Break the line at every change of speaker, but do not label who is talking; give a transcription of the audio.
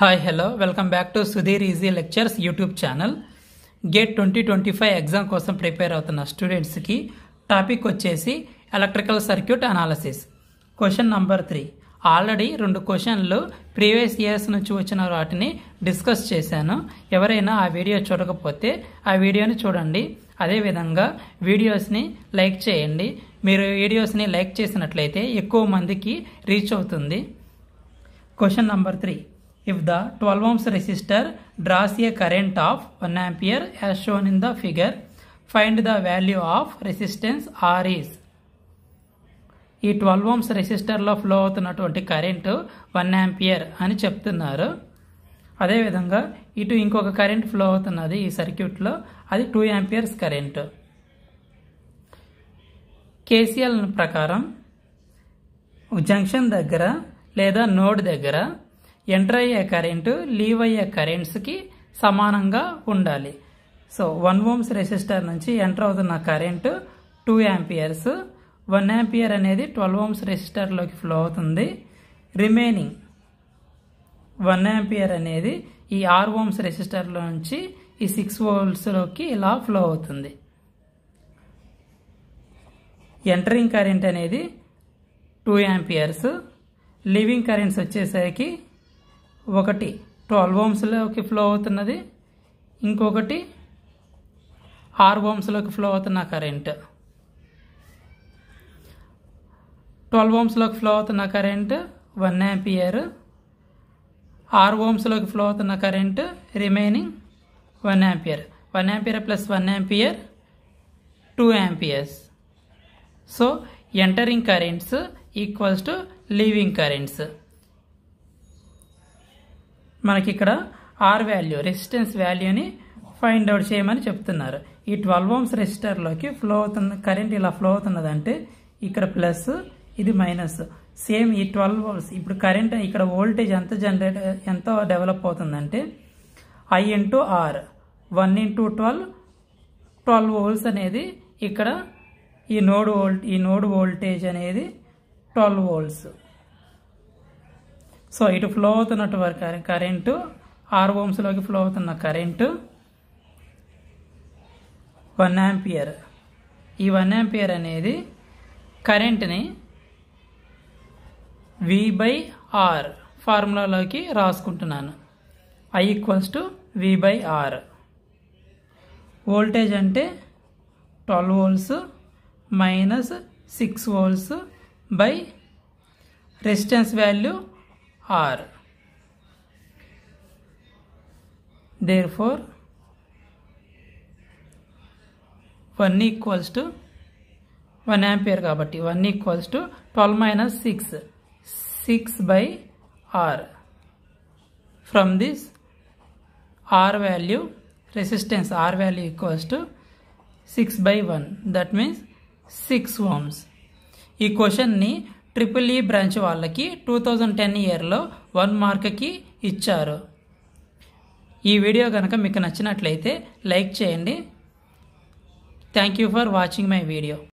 Hi, hello, welcome back to Sudhir Easy Lectures YouTube channel. Gate 2025 exam కోసం prepare అవుతున్న స్టూడెంట్స్కి topic వచ్చేసి electrical circuit analysis. Question number 3. Already 2 క్వశ్చన్లు previous years నుంచి వచ్చిన వాటిని డిస్కస్ చేశాను. ఎవరైనా ఆ వీడియో చూడకపోతే ఆ వీడియోని చూడండి. అదేవిధంగా వీడియోస్ని లైక్ చేయండి. మీరు వీడియోస్ని లైక్ చేసినట్లయితే ఎక్కువ మందికి రీచ్ అవుతుంది. Question number 3. If the 12 ohms resistor draws a current of 1 ampere as shown in the figure, find the value of resistance R is. ఈ 12 ohms రెసిస్టర్లో ఫ్లో అవుతున్నటువంటి కరెంటు 1 ఆంపియర్ అని చెప్తున్నారు. అదేవిధంగా ఇటు ఇంకొక కరెంట్ ఫ్లో అవుతున్నది ఈ సర్క్యూట్లో, అది 2 ఆంపియర్స్ కరెంటు. కేసీఎల్ ప్రకారం జంక్షన్ దగ్గర లేదా నోడ్ దగ్గర ఎంటర్ అయ్యే కరెంటు లీవ్ అయ్యే కరెంట్స్కి సమానంగా ఉండాలి. సో 1 ohms రెసిస్టర్ నుంచి ఎంటర్ అవుతున్న కరెంటు 2 ఆంపియర్స్. 1 ఆంపియర్ అనేది 12 ohms రెసిస్టర్లోకి ఫ్లో అవుతుంది. రిమైనింగ్ 1 ఆంపియర్ అనేది ఈ 6 ohms రెసిస్టర్లో నుంచి ఈ 6 voltsలోకి ఇలా ఫ్లో అవుతుంది. ఎంటరింగ్ కరెంట్ అనేది 2 ఆంపియర్స్. లీవింగ్ కరెంట్స్ వచ్చేసరికి ఒకటి 12 ohmsలోకి ఫ్లో అవుతున్నది, ఇంకొకటి 6 ohmsలోకి ఫ్లో అవుతున్న కరెంట్. 12 ohmsలోకి ఫ్లో అవుతున్న కరెంట్ 1 ఆంపియర్, 6 ohmsలోకి ఫ్లో అవుతున్న current remaining 1 ampere. 1 ampere plus 1 ampere 2 amperes. So entering currents equals to leaving currents. మనకి ఇక్కడ ఆర్ వాల్యూ, రెసిస్టెన్స్ వాల్యూని ఫైండ్ అవుట్ చేయమని చెప్తున్నారు. ఈ 12 ohms రెసిస్టర్లోకి ఫ్లో అవుతున్న కరెంట్ ఇలా ఫ్లో అవుతున్నదంటే ఇక్కడ ప్లస్, ఇది మైనస్. సేమ్ ఈ 12 volts ఇప్పుడు కరెంట్ ఇక్కడ వోల్టేజ్ ఎంత డెవలప్ అవుతుందంటే I into R, 1 into 12 volts అనేది ఇక్కడ ఈ నోడ్ వోల్టేజ్ అనేది 12 volts. సో ఇటు ఫ్లో అవుతున్నటువంటి కరెంటు 6 ohmsలోకి ఫ్లో అవుతున్న కరెంటు 1 ఆంపియర్. ఈ 1 ఆంపియర్ అనేది కరెంట్ని V/R ఫార్ములాలోకి రాసుకుంటున్నాను. I equals to V/R. Voltage అంటే 12 volts minus 6 volts by resistance value R. Therefore 1 equals to 1 ampere కాబట్టి 1 equals to 12 minus 6 by R. From this R value, resistance R value equals to 6/1, that means 6 ohms. ఈ క్వశ్చన్ని EEE branch వాళ్ళకి 2010 ఇయర్లో 1 మార్క్కి ఇచ్చారు. ఈ video కనుక మీకు నచ్చినట్లయితే లైక్ చేయండి. Thank you for watching my video.